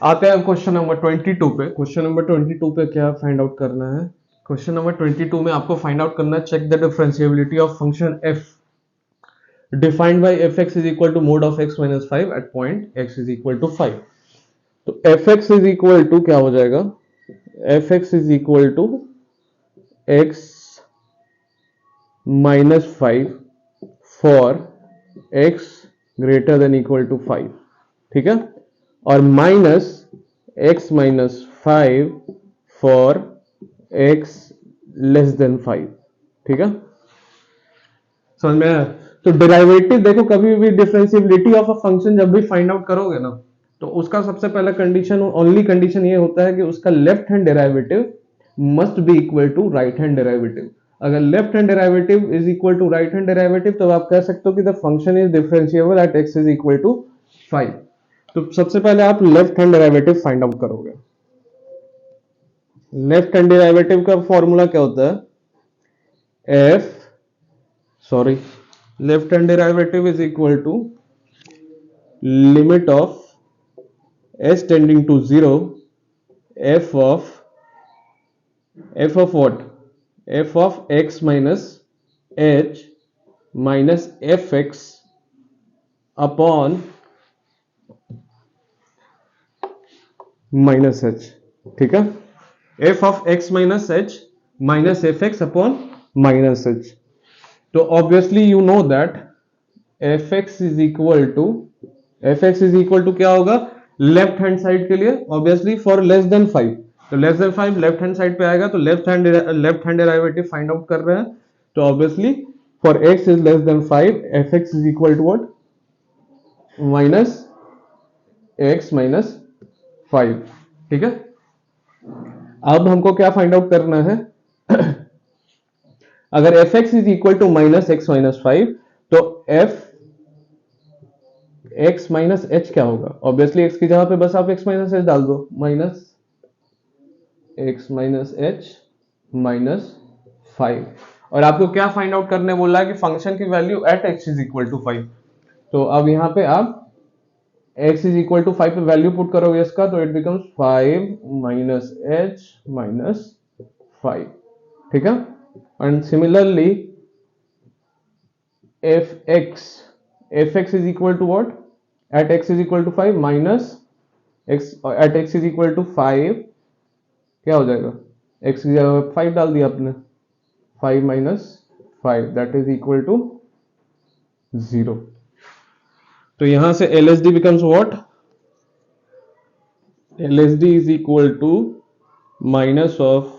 आते हैं question number 22 पे। क्वेश्चन नंबर 22 पे क्या फाइंड आउट करना है? क्वेश्चन नंबर 22 में आपको फाइंड आउट करना है, check the differentiability of function f defined by fx is equal to mod of x minus 5 at point x is equal to 5। तो fx इज इक्वल टू क्या हो जाएगा? fx is equal to x minus 5 for x greater than equal to 5, ठीक है, और minus x minus 5 for x less than 5, ठीक है। समझ में आया? तो डेरिवेटिव देखो, कभी भी डिफरेंशिएबिलिटी ऑफ अ फंक्शन जब भी फाइंड आउट करोगे ना, तो उसका सबसे पहला कंडीशन, ओनली कंडीशन ये होता है कि उसका left hand derivative must be equal to right hand derivative. अगर left hand derivative is equal to right hand derivative, तो आप कह सकते हो कि the function is differentiable at x is equal to 5। तो सबसे पहले आप left hand derivative find out करोगे। लेफ्ट हैंड डेरिवेटिव का फॉर्मूला क्या होता है? F sorry left hand derivative is equal to limit of s tending to 0 f of what? f of x minus h minus fx upon minus h, ठीक है। f of x minus h minus fx upon minus h। तो obviously you know that fx is equal to क्या होगा left hand side के लिए? Obviously for less than 5, तो less than 5 left hand side पे आएगा, तो left hand derivative find out कर रहे हैं। तो obviously for x is less than 5 fx is equal to what? Minus x minus 5, ठीक है। अब हमको क्या फाइंड आउट करना है? अगर fx is equal to minus x minus 5, तो f x माइनस h क्या होगा? ऑब्वियसली x की जगह पे बस आप x माइनस h डाल दो, minus x minus h minus 5। और आपको क्या फाइंड आउट करने बोला है कि फंक्शन की value at x is equal to 5। तो अब यहां पे आप x इज इक्वल टू 5 पे वैल्यू पुट करोगे इसका, तो it becomes 5 minus h minus 5, ठीक है। And similarly fx is equal to what? At x is equal to 5 minus x at x is equal to 5 क्या हो जाएगा? x की जगह 5 डाल दिया आपने, 5 minus 5 that is equal to 0। तो यहां से LSD becomes what? LSD is equal to minus of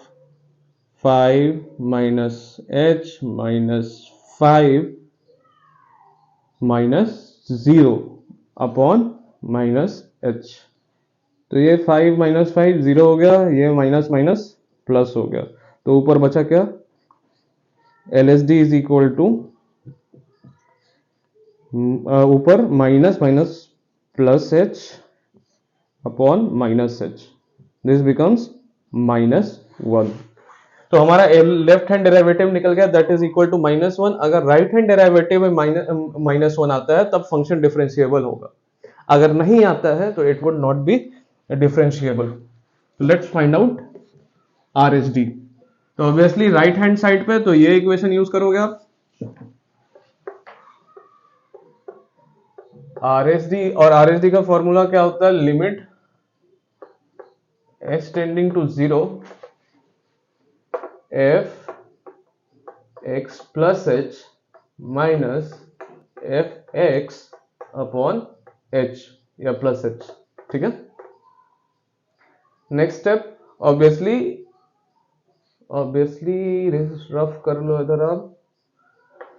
5 minus h minus 5 minus 0 upon minus h। तो ये 5 माइनस 5 0 हो गया, ये माइनस माइनस प्लस हो गया, तो ऊपर बचा क्या? LSD इज इक्वल टू ऊपर minus minus plus h upon minus h, this becomes minus 1। तो हमारा लेफ्ट हैंड डेरिवेटिव निकल गया, that is equal to minus 1। अगर राइट हैंड डेरिवेटिव में माइनस 1 आता है तब फंक्शन डिफरेंशिएबल होगा, अगर नहीं आता है तो it would not be differentiable. Let's find out RHD। तो ऑब्वियसली राइट हैंड साइड पे तो ये इक्वेशन यूज करोगे आप, RHD, और RHD का फॉर्मूला क्या होता है? Limit s tending to 0 f x plus h minus f x upon h या प्लस h, ठीक है। नेक्स्ट स्टेप, ऑब्वियसली रफ कर लो इधर आप।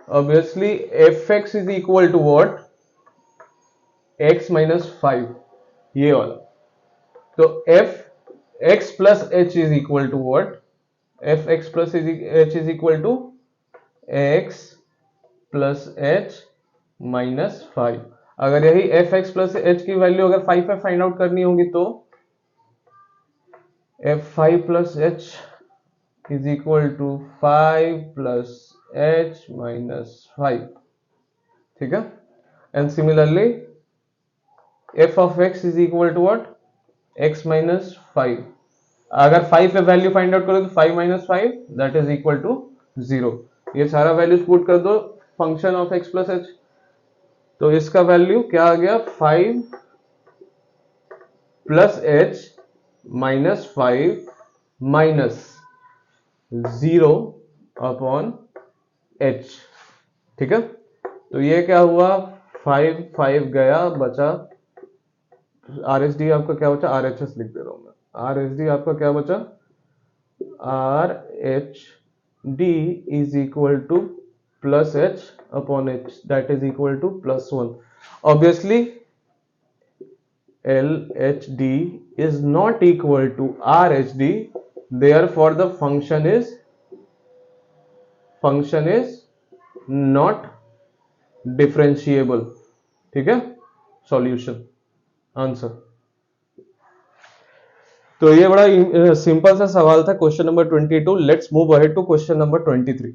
Obviously f x is equal to what? x minus 5, ये वाला। तो f x plus h is equal to what? F x plus h is equal to x plus h minus 5। अगर यही f x plus h की value अगर 5 पे find out करनी होगी तो f 5 plus h is equal to 5 plus h minus 5, ठीक है। And similarly F of x is equal to what? x minus 5, अगर 5 पे वैल्यू फाइंड आउट करो तो 5 minus 5 that is equal to 0। ये सारा वैल्यूज पुट कर दो function of x plus h, तो इसका वैल्यू क्या आ गया 5 plus h minus 5 minus 0 upon h. ठीक है, तो ये क्या हुआ 5 5 गया, बचा आर एच डी आपका क्या बचा, आर एच एस लिख दे रहा हूं मैं, आर एच डी आपका क्या बचा, R H D is equal to plus h upon h that is equal to plus 1। Obviously L H D is not equal to R H D, therefore the function is not differentiable। ठीक है, solution answer. तो ये बड़ा simple सा सवाल था question number 22। Let's move ahead to question number 23।